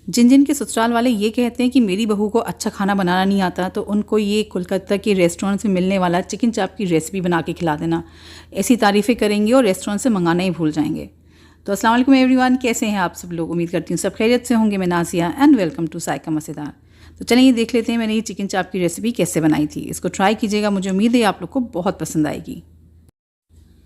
जिन जिन के ससुराल वाले ये कहते हैं कि मेरी बहू को अच्छा खाना बनाना नहीं आता, तो उनको ये कोलकाता के रेस्टोरेंट से मिलने वाला चिकन चाप की रेसिपी बना के खिला देना। ऐसी तारीफ़ें करेंगे और रेस्टोरेंट से मंगाना ही भूल जाएंगे। तो अस्सलाम वालेकुम एवरीवन, कैसे हैं आप सब लोग? उम्मीद करती हूँ सब खैरियत से होंगे। मैं नाज़िया एंड वेलकम टू साइका मज़ेदार। तो चलिए देख लेते हैं मैंने ये चिकन चाप की रेसिपी कैसे बनाई थी। इसको ट्राई कीजिएगा, मुझे उम्मीद है आप लोग को बहुत पसंद आएगी।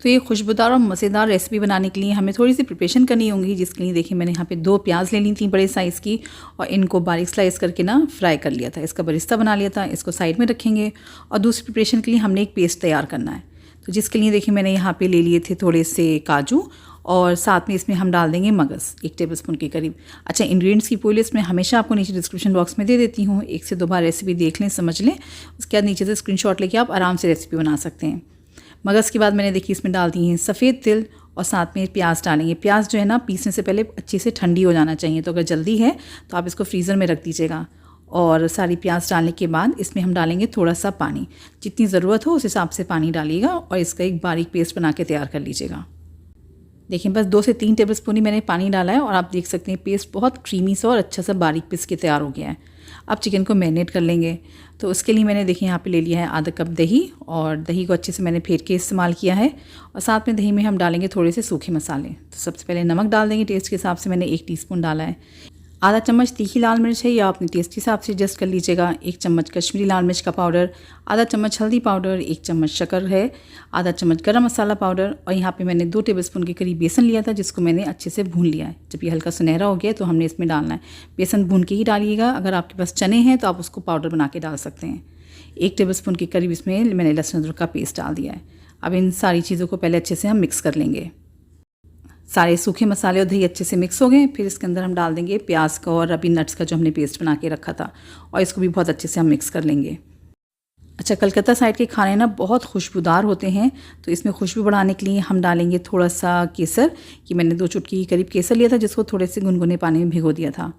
तो ये खुशबूदार और मज़ेदार रेसिपी बनाने के लिए हमें थोड़ी सी प्रिपरेशन करनी होगी, जिसके लिए देखिए मैंने यहाँ पे 2 प्याज ले ली थी बड़े साइज़ की, और इनको बारीक स्लाइस करके ना फ्राई कर लिया था। इसका बरिस्ता बना लिया था, इसको साइड में रखेंगे। और दूसरी प्रिपरेशन के लिए हमने एक पेस्ट तैयार करना है। तो जिसके लिए देखिए मैंने यहाँ पे ले लिए थे थोड़े से काजू, और साथ में इसमें हम डाल देंगे मगज़ 1 टेबलस्पून के करीब। अच्छा, इंग्रेडिएंट्स की पूरी लिस्ट मैं हमेशा आपको नीचे डिस्क्रिप्शन बॉक्स में दे देती हूँ। 1 से 2 बार रेसिपी देख लें, समझ लें, उसके बाद नीचे से स्क्रीनशॉट लेके आप आराम से रेसिपी बना सकते हैं। मगज़ के बाद मैंने देखिए इसमें डाल दी हैं सफ़ेद तिल, और साथ में प्याज डालेंगे। प्याज जो है ना पीसने से पहले अच्छे से ठंडी हो जाना चाहिए, तो अगर जल्दी है तो आप इसको फ्रीज़र में रख दीजिएगा। और सारी प्याज डालने के बाद इसमें हम डालेंगे थोड़ा सा पानी, जितनी ज़रूरत हो उस हिसाब से पानी डालिएगा, और इसका एक बारीक पेस्ट बना के तैयार कर लीजिएगा। देखिए बस 2 से 3 टेबलस्पून ही मैंने पानी डाला है, और आप देख सकते हैं पेस्ट बहुत क्रीमी सा और अच्छा सा बारीक पीस के तैयार हो गया है। अब चिकन को मैरिनेट कर लेंगे। तो उसके लिए मैंने देखिए यहाँ पे ले लिया है आधा कप दही, और दही को अच्छे से मैंने फेंट के इस्तेमाल किया है। और साथ में दही में हम डालेंगे थोड़े से सूखे मसाले। तो सबसे पहले नमक डाल देंगे टेस्ट के हिसाब से, मैंने 1 टीस्पून डाला है। आधा चम्मच तीखी लाल मिर्च है, या अपने टेस्ट के हिसाब से एडजस्ट कर लीजिएगा। 1 चम्मच कश्मीरी लाल मिर्च का पाउडर, आधा चम्मच हल्दी पाउडर, 1 चम्मच शक्कर है, आधा चम्मच गरम मसाला पाउडर, और यहाँ पे मैंने 2 टेबलस्पून के करीब बेसन लिया था, जिसको मैंने अच्छे से भून लिया है। जब ये हल्का सुनहरा हो गया तो हमने इसमें डालना है। बेसन भून के ही डालिएगा। अगर आपके पास चने हैं तो आप उसको पाउडर बना के डाल सकते हैं। 1 टेबलस्पून के करीब इसमें मैंने लहसुन अदरक का पेस्ट डाल दिया है। अब इन सारी चीज़ों को पहले अच्छे से हम मिक्स कर लेंगे। सारे सूखे मसाले और दही अच्छे से मिक्स हो गए। फिर इसके अंदर हम डाल देंगे प्याज का और अभी नट्स का जो हमने पेस्ट बना के रखा था, और इसको भी बहुत अच्छे से हम मिक्स कर लेंगे। अच्छा, कलकत्ता साइड के खाने ना बहुत खुशबूदार होते हैं, तो इसमें खुशबू बढ़ाने के लिए हम डालेंगे थोड़ा सा केसर, कि मैंने 2 चुटकी के करीब केसर लिया था, जिसको थोड़े से गुनगुने पानी में भिगो दिया था।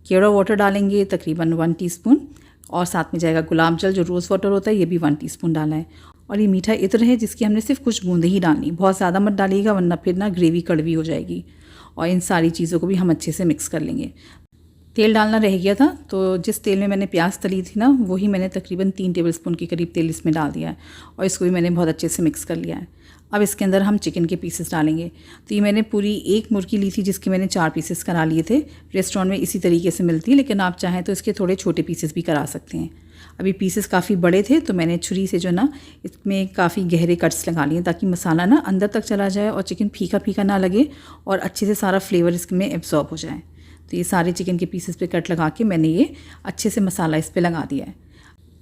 केवड़ा वाटर डालेंगे तकरीबन 1 टीस्पून, और साथ में जाएगा गुलाब जल जो रोज़ वाटर होता है, ये भी 1 टीस्पून डाला है। और ये मीठा इत्र है, जिसकी हमने सिर्फ कुछ बूंदें ही डालनी, बहुत ज़्यादा मत डालिएगा वरना फिर ना ग्रेवी कड़वी हो जाएगी। और इन सारी चीज़ों को भी हम अच्छे से मिक्स कर लेंगे। तेल डालना रह गया था, तो जिस तेल में मैंने प्याज तली थी ना, वही मैंने तकरीबन 3 टेबलस्पून के करीब तेल इसमें डाल दिया है, और इसको भी मैंने बहुत अच्छे से मिक्स कर लिया है। अब इसके अंदर हम चिकन के पीसेस डालेंगे। तो ये मैंने पूरी 1 मुर्गी ली थी, जिसके मैंने 4 पीसेस करा लिए थे। रेस्टोरेंट में इसी तरीके से मिलती है, लेकिन आप चाहें तो इसके थोड़े छोटे पीसेस भी करा सकते हैं। अभी पीसेस काफ़ी बड़े थे, तो मैंने छुरी से जो ना इसमें काफ़ी गहरे कट्स लगा लिए, ताकि मसाला ना अंदर तक चला जाए और चिकन फीका फीका ना लगे, और अच्छे से सारा फ्लेवर इसमें एब्जॉर्ब हो जाए। तो ये सारे चिकन के पीसेस पे कट लगा के मैंने ये अच्छे से मसाला इस पे लगा दिया है।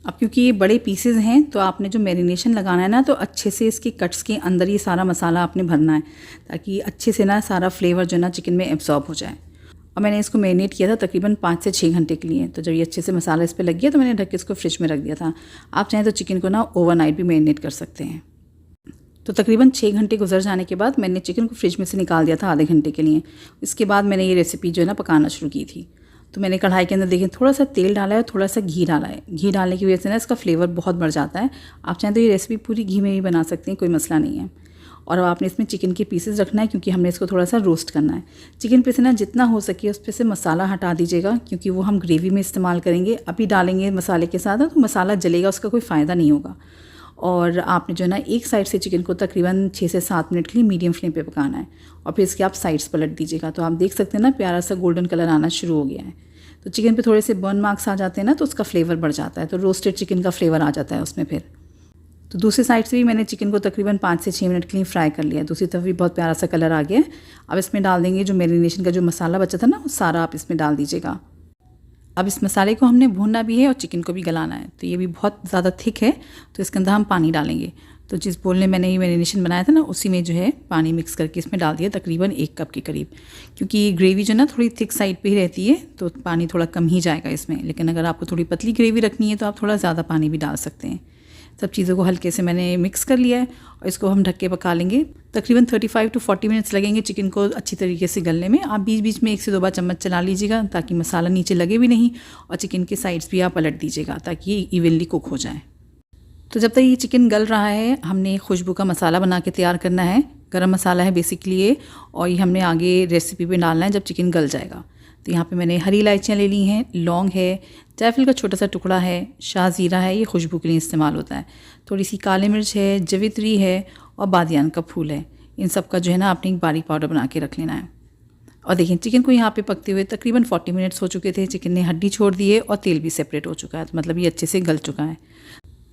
अब क्योंकि ये बड़े पीसेस हैं, तो आपने जो मैरिनेशन लगाना है ना, तो अच्छे से इसके कट्स के अंदर ये सारा मसाला आपने भरना है, ताकि अच्छे से ना सारा फ्लेवर जो ना चिकन में एब्जॉर्ब हो जाए। और मैंने इसको मैरिनेट किया था तकरीबन 5 से 6 घंटे के लिए। तो जब ये अच्छे से मसाला इस पे लग गया, तो मैंने ढक के इसको फ्रिज में रख दिया था। आप चाहें तो चिकन को ना ओवरनाइट भी मैरिनेट कर सकते हैं। तो तकरीबन 6 घंटे गुजर जाने के बाद मैंने चिकन को फ्रिज में से निकाल दिया था आधे घंटे के लिए। इसके बाद मैंने ये रेसिपी जो है ना पकाना शुरू की थी। तो मैंने कढ़ाई के अंदर देखिए थोड़ा सा तेल डाला है और थोड़ा सा घी डाला है। घी डालने की वजह से ना इसका फ्लेवर बहुत बढ़ जाता है। आप चाहें तो ये रेसिपी पूरी घी में भी बना सकते हैं, कोई मसला नहीं है। और अब आपने इसमें चिकन के पीसेस रखना है, क्योंकि हमने इसको थोड़ा सा रोस्ट करना है। चिकन पे से ना जितना हो सके उस पर से मसाला हटा दीजिएगा, क्योंकि वो हम ग्रेवी में इस्तेमाल करेंगे। अभी डालेंगे मसाले के साथ तो मसाला जलेगा, उसका कोई फ़ायदा नहीं होगा। और आपने जो है ना एक साइड से चिकन को तकरीबन 6 से 7 मिनट के लिए मीडियम फ्लेम पे पकाना है, और फिर इसके आप साइड्स पलट दीजिएगा। तो आप देख सकते हैं ना प्यारा सा गोल्डन कलर आना शुरू हो गया है। तो चिकन पे थोड़े से बर्न मार्क्स आ जाते हैं ना, तो उसका फ्लेवर बढ़ जाता है, तो रोस्टेड चिकन का फ्लेवर आ जाता है उसमें फिर। तो दूसरी साइड से भी मैंने चिकन को तकरीबन 5 से 6 मिनट के लिए फ्राई कर लिया। दूसरी तरफ भी बहुत प्यारा सा कलर आ गया है। अब इसमें डाल देंगे जो मैरिनेशन का जो मसाला बचा था ना, वो सारा आप इसमें डाल दीजिएगा। अब इस मसाले को हमने भूनना भी है और चिकन को भी गलाना है। तो ये भी बहुत ज़्यादा थिक है, तो इसके अंदर हम पानी डालेंगे। तो जिस बोल में मैंने ये मैरिनेशन बनाया था ना, उसी में जो है पानी मिक्स करके इसमें डाल दिया तकरीबन 1 कप के करीब। क्योंकि ग्रेवी जो ना थोड़ी थिक साइड पे ही रहती है, तो पानी थोड़ा कम ही जाएगा इसमें। लेकिन अगर आपको थोड़ी पतली ग्रेवी रखनी है तो आप थोड़ा ज़्यादा पानी भी डाल सकते हैं। सब चीज़ों को हल्के से मैंने मिक्स कर लिया है, और इसको हम ढक के पका लेंगे। तकरीबन 35 to 40 मिनट्स लगेंगे चिकन को अच्छी तरीके से गलने में। आप बीच बीच में 1 से 2 बार चम्मच चला लीजिएगा, ताकि मसाला नीचे लगे भी नहीं, और चिकन के साइड्स भी आप पलट दीजिएगा, ताकि ये इवनली कुक हो जाए। तो जब तक ये चिकन गल रहा है, हमने खुशबू का मसाला बना के तैयार करना है। गरम मसाला है बेसिकली ये, और ये हमने आगे रेसिपी में डालना है जब चिकन गल जाएगा। तो यहाँ पे मैंने हरी इलायचियाँ ले ली हैं, लौंग है, जायफल का छोटा सा टुकड़ा है, शाह ज़ीरा है, ये खुशबू के लिए इस्तेमाल होता है, थोड़ी सी काली मिर्च है, जवित्री है और बादियान का फूल है। इन सब का जो है ना आपने एक बारीक पाउडर बना के रख लेना है। और देखिए चिकन को यहाँ पे पकते हुए तकरीबन 40 मिनट्स हो चुके थे। चिकन ने हड्डी छोड़ दी है और तेल भी सेपरेट हो चुका है, तो मतलब ये अच्छे से गल चुका है।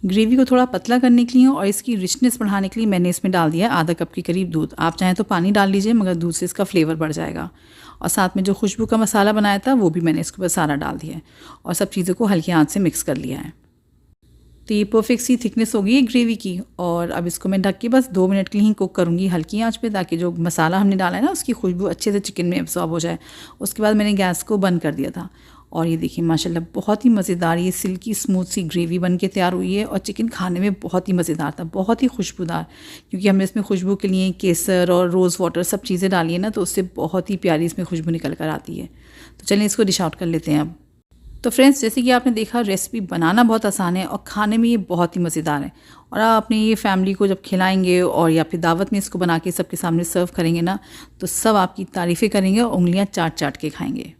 ग्रेवी को थोड़ा पतला करने के लिए और इसकी रिचनेस बढ़ाने के लिए मैंने इसमें डाल दिया आधा कप के करीब दूध। आप चाहें तो पानी डाल लीजिए, मगर दूध से इसका फ्लेवर बढ़ जाएगा। और साथ में जो खुशबू का मसाला बनाया था वो भी मैंने इसके ऊपर सारा डाल दिया है और सब चीज़ों को हल्की आंच से मिक्स कर लिया है। तो ये परफेक्ट सी थिकनेस होगी है ग्रेवी की। और अब इसको मैं ढक के बस 2 मिनट के लिए ही कुक करूँगी हल्की आंच पे, ताकि जो मसाला हमने डाला है ना उसकी खुशबू अच्छे से चिकन में एब्जॉर्ब हो जाए। उसके बाद मैंने गैस को बंद कर दिया था और ये देखिए माशाल्लाह बहुत ही मज़ेदार ये सिल्की स्मूथ सी ग्रेवी बन के तैयार हुई है। और चिकन खाने में बहुत ही मज़ेदार था, बहुत ही खुशबूदार, क्योंकि हमने इसमें खुशबू के लिए केसर और रोज़ वाटर सब चीज़ें डाली है ना, तो उससे बहुत ही प्यारी इसमें खुशबू निकल कर आती है। तो चलिए इसको डिश आउट कर लेते हैं अब। तो फ्रेंड्स, जैसे कि आपने देखा रेसिपी बनाना बहुत आसान है और खाने में ये बहुत ही मज़ेदार है। और आप अपनी ये फैमिली को जब खिलाएंगे और या फिर दावत में इसको बना के सबके सामने सर्व करेंगे ना, तो सब आपकी तारीफ़ें करेंगे और उंगलियां चाट चाट के खाएंगे।